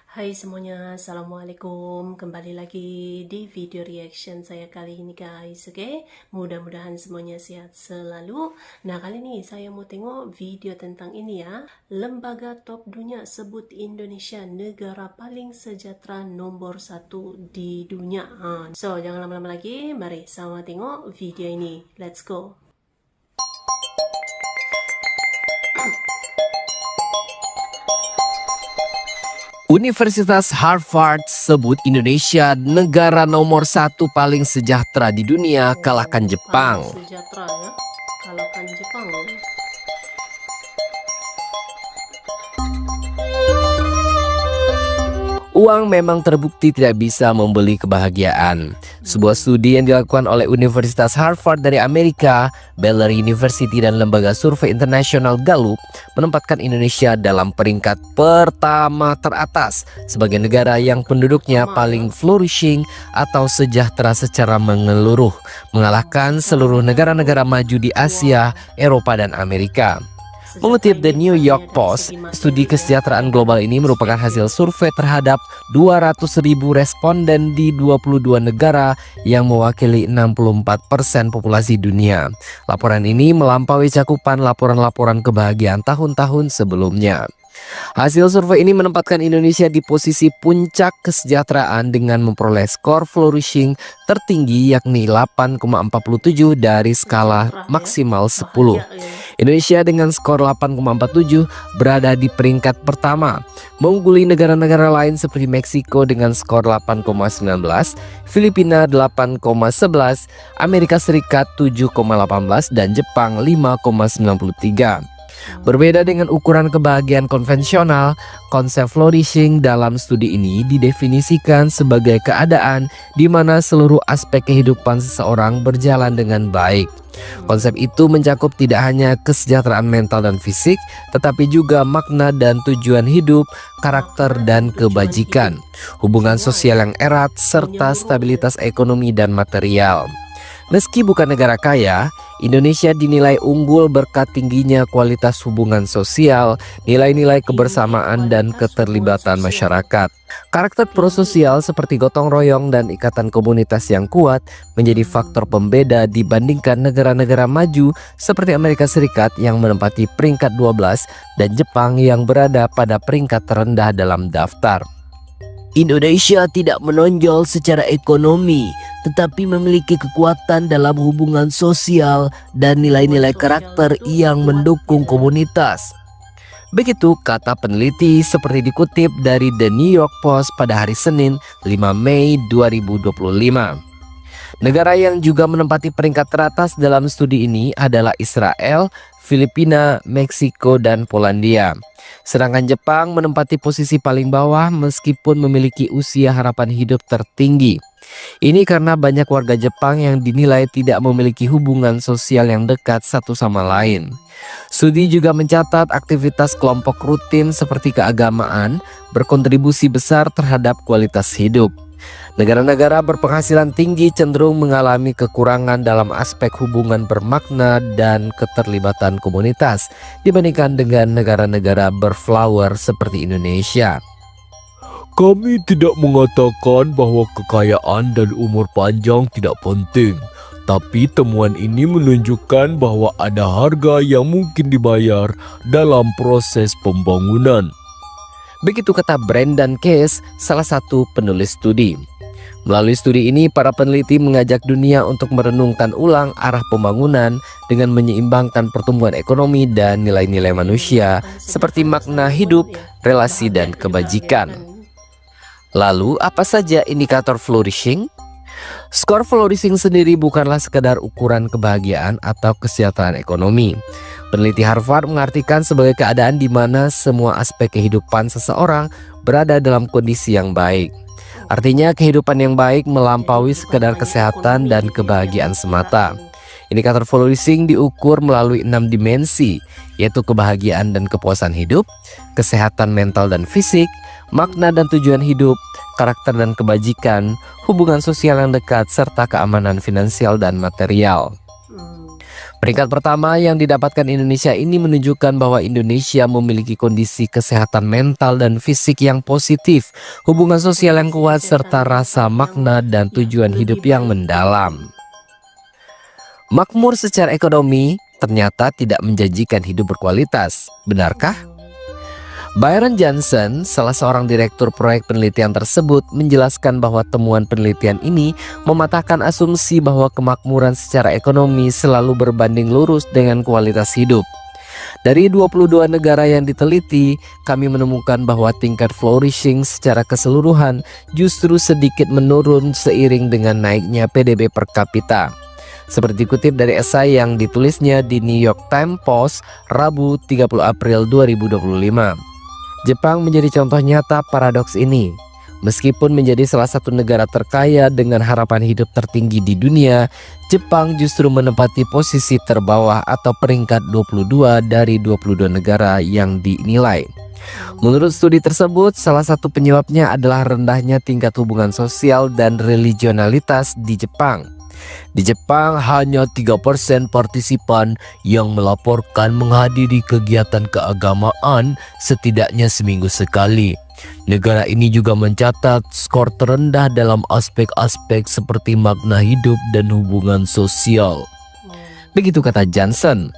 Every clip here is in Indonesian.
Hai semuanya, Assalamualaikum. Kembali lagi di video reaction saya kali ini guys, oke? Mudah-mudahan semuanya sehat selalu. Nah, kali ini saya mau tengok video tentang ini ya. Lembaga top dunia sebut Indonesia negara paling sejahtera nomor 1 di dunia. So, jangan lama-lama lagi, mari sama tengok video ini. Let's go. Universitas Harvard sebut Indonesia negara nomor 1 paling sejahtera di dunia, kalahkan Jepang. Paling sejahtera ya, kalahkan Jepang. Uang memang terbukti tidak bisa membeli kebahagiaan. Sebuah studi yang dilakukan oleh Universitas Harvard dari Amerika, Baylor University dan lembaga survei internasional Gallup menempatkan Indonesia dalam peringkat pertama teratas sebagai negara yang penduduknya paling flourishing atau sejahtera secara menyeluruh, mengalahkan seluruh negara-negara maju di Asia, Eropa dan Amerika. Mengutip The New York Post, studi kesejahteraan global ini merupakan hasil survei terhadap 200.000 responden di 22 negara yang mewakili 64% populasi dunia. Laporan ini melampaui cakupan laporan-laporan kebahagiaan tahun-tahun sebelumnya. Hasil survei ini menempatkan Indonesia di posisi puncak kesejahteraan dengan memperoleh skor flourishing tertinggi yakni 8,47 dari skala maksimal 10. Indonesia dengan skor 8,47 berada di peringkat pertama, mengungguli negara-negara lain seperti Meksiko dengan skor 8,19, Filipina 8,11, Amerika Serikat 7,18 dan Jepang 5,93. Berbeda dengan ukuran kebahagiaan konvensional, konsep flourishing dalam studi ini didefinisikan sebagai keadaan di mana seluruh aspek kehidupan seseorang berjalan dengan baik. Konsep itu mencakup tidak hanya kesejahteraan mental dan fisik, tetapi juga makna dan tujuan hidup, karakter dan kebajikan, hubungan sosial yang erat, serta stabilitas ekonomi dan material. Meski bukan negara kaya, Indonesia dinilai unggul berkat tingginya kualitas hubungan sosial, nilai-nilai kebersamaan dan keterlibatan masyarakat. Karakter prososial seperti gotong royong dan ikatan komunitas yang kuat menjadi faktor pembeda dibandingkan negara-negara maju seperti Amerika Serikat yang menempati peringkat 12 dan Jepang yang berada pada peringkat terendah dalam daftar. Indonesia tidak menonjol secara ekonomi, tetapi memiliki kekuatan dalam hubungan sosial dan nilai-nilai karakter yang mendukung komunitas. Begitu kata peneliti seperti dikutip dari The New York Post pada hari Senin 5 Mei 2025. Negara yang juga menempati peringkat teratas dalam studi ini adalah Israel, Filipina, Meksiko, dan Polandia. Sedangkan Jepang menempati posisi paling bawah meskipun memiliki usia harapan hidup tertinggi. Ini karena banyak warga Jepang yang dinilai tidak memiliki hubungan sosial yang dekat satu sama lain. Studi juga mencatat aktivitas kelompok rutin seperti keagamaan berkontribusi besar terhadap kualitas hidup. Negara-negara berpenghasilan tinggi cenderung mengalami kekurangan dalam aspek hubungan bermakna dan keterlibatan komunitas dibandingkan dengan negara-negara berflower seperti Indonesia. Kami tidak mengatakan bahwa kekayaan dan umur panjang tidak penting, tapi temuan ini menunjukkan bahwa ada harga yang mungkin dibayar dalam proses pembangunan. Begitu kata Brendan Case, salah satu penulis studi. Melalui studi ini, para peneliti mengajak dunia untuk merenungkan ulang arah pembangunan dengan menyeimbangkan pertumbuhan ekonomi dan nilai-nilai manusia seperti makna hidup, relasi, dan kebajikan. Lalu, apa saja indikator flourishing? Skor flourishing sendiri bukanlah sekedar ukuran kebahagiaan atau kesejahteraan ekonomi. Peneliti Harvard mengartikan sebagai keadaan di mana semua aspek kehidupan seseorang berada dalam kondisi yang baik. Artinya kehidupan yang baik melampaui sekedar kesehatan dan kebahagiaan semata. Indikator flourishing diukur melalui 6 dimensi, yaitu kebahagiaan dan kepuasan hidup, kesehatan mental dan fisik, makna dan tujuan hidup, karakter dan kebajikan, hubungan sosial yang dekat, serta keamanan finansial dan material. Peringkat pertama yang didapatkan Indonesia ini menunjukkan bahwa Indonesia memiliki kondisi kesehatan mental dan fisik yang positif, hubungan sosial yang kuat, serta rasa makna dan tujuan hidup yang mendalam. Makmur secara ekonomi ternyata tidak menjanjikan hidup berkualitas. Benarkah? Byron Johnson, salah seorang direktur proyek penelitian tersebut, menjelaskan bahwa temuan penelitian ini mematahkan asumsi bahwa kemakmuran secara ekonomi selalu berbanding lurus dengan kualitas hidup. Dari 22 negara yang diteliti, kami menemukan bahwa tingkat flourishing secara keseluruhan justru sedikit menurun seiring dengan naiknya PDB per kapita. Seperti dikutip dari esai yang ditulisnya di New York Times Post, Rabu 30 April 2025. Jepang menjadi contoh nyata paradoks ini. Meskipun menjadi salah satu negara terkaya dengan harapan hidup tertinggi di dunia, Jepang justru menempati posisi terbawah atau peringkat 22 dari 22 negara yang dinilai. Menurut studi tersebut, salah satu penyebabnya adalah rendahnya tingkat hubungan sosial dan religionalitas di Jepang. Di Jepang, hanya 3% partisipan yang melaporkan menghadiri kegiatan keagamaan setidaknya seminggu sekali. Negara ini juga mencatat skor terendah dalam aspek-aspek seperti makna hidup dan hubungan sosial. Begitu kata Johnson.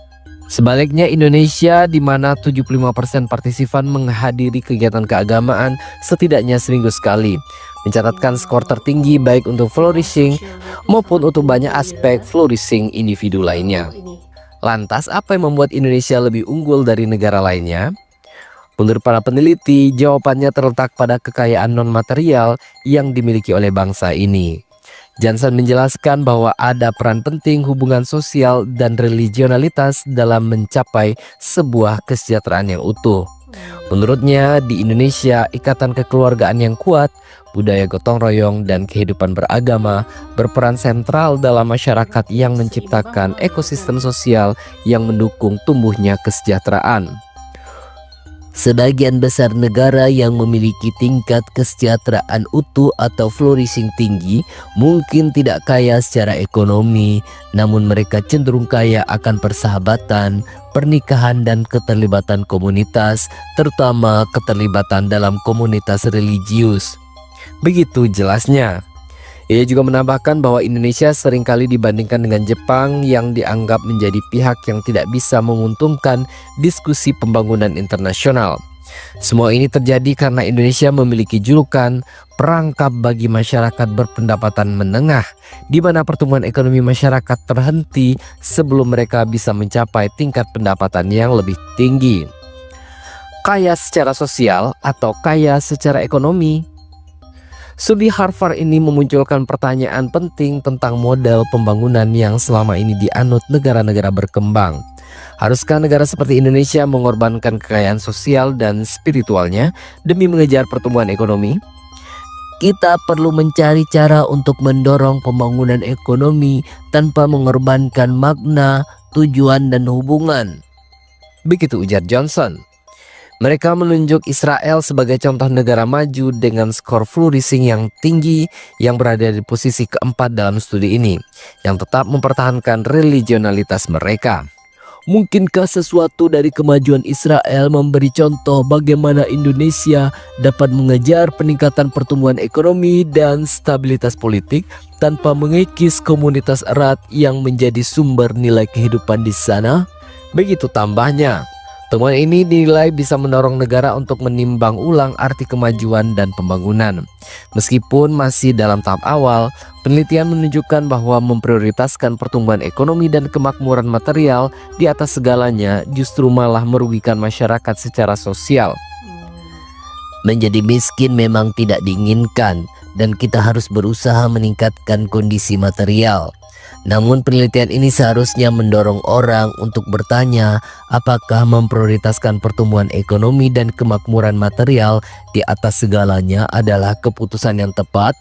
Sebaliknya Indonesia, di mana 75% partisipan menghadiri kegiatan keagamaan setidaknya seminggu sekali, mencatatkan skor tertinggi baik untuk flourishing maupun untuk banyak aspek flourishing individu lainnya. Lantas apa yang membuat Indonesia lebih unggul dari negara lainnya? Menurut para peneliti, jawabannya terletak pada kekayaan non-material yang dimiliki oleh bangsa ini. Johnson menjelaskan bahwa ada peran penting hubungan sosial dan religionalitas dalam mencapai sebuah kesejahteraan yang utuh. Menurutnya, di Indonesia, ikatan kekeluargaan yang kuat, budaya gotong royong, dan kehidupan beragama berperan sentral dalam masyarakat yang menciptakan ekosistem sosial yang mendukung tumbuhnya kesejahteraan. Sebagian besar negara yang memiliki tingkat kesejahteraan utuh atau flourishing tinggi mungkin tidak kaya secara ekonomi, namun mereka cenderung kaya akan persahabatan, pernikahan, dan keterlibatan komunitas, terutama keterlibatan dalam komunitas religius. Begitu jelasnya. Ia juga menambahkan bahwa Indonesia seringkali dibandingkan dengan Jepang yang dianggap menjadi pihak yang tidak bisa menguntungkan diskusi pembangunan internasional. Semua ini terjadi karena Indonesia memiliki julukan perangkap bagi masyarakat berpendapatan menengah, di mana pertumbuhan ekonomi masyarakat terhenti sebelum mereka bisa mencapai tingkat pendapatan yang lebih tinggi. Kaya secara sosial atau kaya secara ekonomi? Studi Harvard ini memunculkan pertanyaan penting tentang model pembangunan yang selama ini dianut negara-negara berkembang. Haruskah negara seperti Indonesia mengorbankan kekayaan sosial dan spiritualnya demi mengejar pertumbuhan ekonomi? Kita perlu mencari cara untuk mendorong pembangunan ekonomi tanpa mengorbankan makna, tujuan, dan hubungan. Begitu ujar Johnson. Mereka menunjuk Israel sebagai contoh negara maju dengan skor flourishing yang tinggi yang berada di posisi keempat dalam studi ini, yang tetap mempertahankan religionalitas mereka. Mungkinkah sesuatu dari kemajuan Israel memberi contoh bagaimana Indonesia dapat mengejar peningkatan pertumbuhan ekonomi dan stabilitas politik tanpa mengikis komunitas erat yang menjadi sumber nilai kehidupan di sana? Begitu tambahnya. Temuan ini dinilai bisa mendorong negara untuk menimbang ulang arti kemajuan dan pembangunan. Meskipun masih dalam tahap awal, penelitian menunjukkan bahwa memprioritaskan pertumbuhan ekonomi dan kemakmuran material di atas segalanya justru malah merugikan masyarakat secara sosial. Menjadi miskin memang tidak diinginkan, dan kita harus berusaha meningkatkan kondisi material. Namun penelitian ini seharusnya mendorong orang untuk bertanya apakah memprioritaskan pertumbuhan ekonomi dan kemakmuran material di atas segalanya adalah keputusan yang tepat.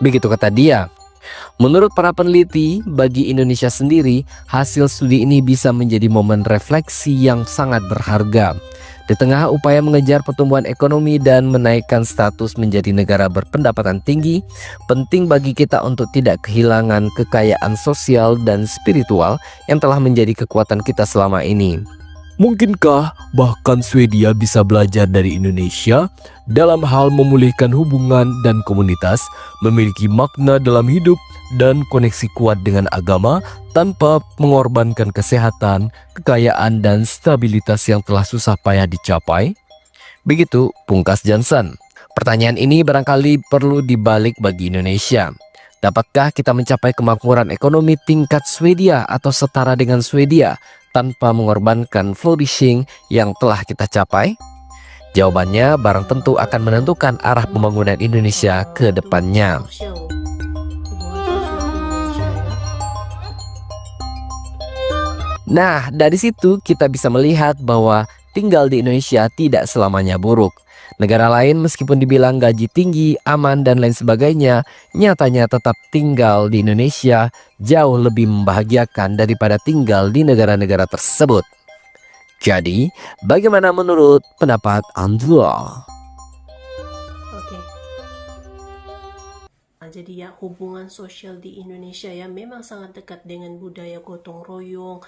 Begitu kata dia. Menurut para peneliti, bagi Indonesia sendiri, hasil studi ini bisa menjadi momen refleksi yang sangat berharga. Di tengah upaya mengejar pertumbuhan ekonomi dan menaikkan status menjadi negara berpendapatan tinggi, penting bagi kita untuk tidak kehilangan kekayaan sosial dan spiritual yang telah menjadi kekuatan kita selama ini. Mungkinkah bahkan Swedia bisa belajar dari Indonesia dalam hal memulihkan hubungan dan komunitas, memiliki makna dalam hidup dan koneksi kuat dengan agama tanpa mengorbankan kesehatan, kekayaan dan stabilitas yang telah susah payah dicapai? Begitu pungkas Johnson. Pertanyaan ini barangkali perlu dibalik bagi Indonesia. Dapatkah kita mencapai kemakmuran ekonomi tingkat Swedia atau setara dengan Swedia tanpa mengorbankan flourishing yang telah kita capai? Jawabannya barang tentu akan menentukan arah pembangunan Indonesia ke depannya. Nah, dari situ kita bisa melihat bahwa tinggal di Indonesia tidak selamanya buruk. Negara lain meskipun dibilang gaji tinggi, aman, dan lain sebagainya, nyatanya tetap tinggal di Indonesia jauh lebih membahagiakan daripada tinggal di negara-negara tersebut. Jadi, bagaimana menurut pendapat Anda? Oke. Jadi ya hubungan sosial di Indonesia ya memang sangat dekat dengan budaya gotong royong,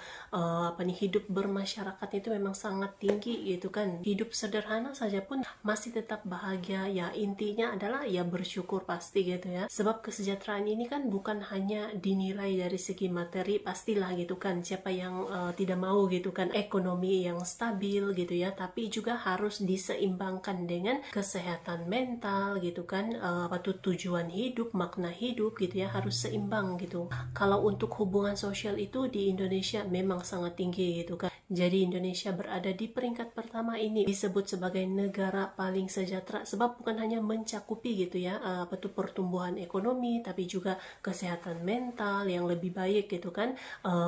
hidup bermasyarakat itu memang sangat tinggi gitu kan. Hidup sederhana saja pun masih tetap bahagia ya, intinya adalah ya bersyukur pasti gitu ya. Sebab kesejahteraan ini kan bukan hanya dinilai dari segi materi, pastilah gitu kan, siapa yang tidak mau gitu kan ekonomi yang stabil gitu ya, tapi juga harus diseimbangkan dengan kesehatan mental gitu kan, tujuan hidup, makna hidup gitu ya, harus seimbang gitu. Kalau untuk hubungan sosial itu di Indonesia memang sangat tinggi gitu kan. Jadi Indonesia berada di peringkat pertama ini disebut sebagai negara paling sejahtera sebab bukan hanya mencakupi gitu ya pertumbuhan ekonomi, tapi juga kesehatan mental yang lebih baik gitu kan,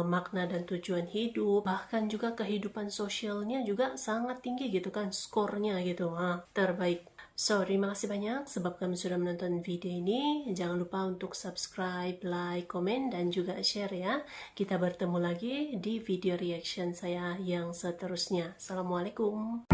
makna dan tujuan hidup, bahkan juga kehidupan sosialnya juga sangat tinggi gitu kan, skornya gitu terbaik. So, terima kasih banyak sebab kami sudah menonton video ini. Jangan lupa untuk subscribe, like, komen, dan juga share ya. Kita bertemu lagi di video reaction saya yang seterusnya. Assalamualaikum.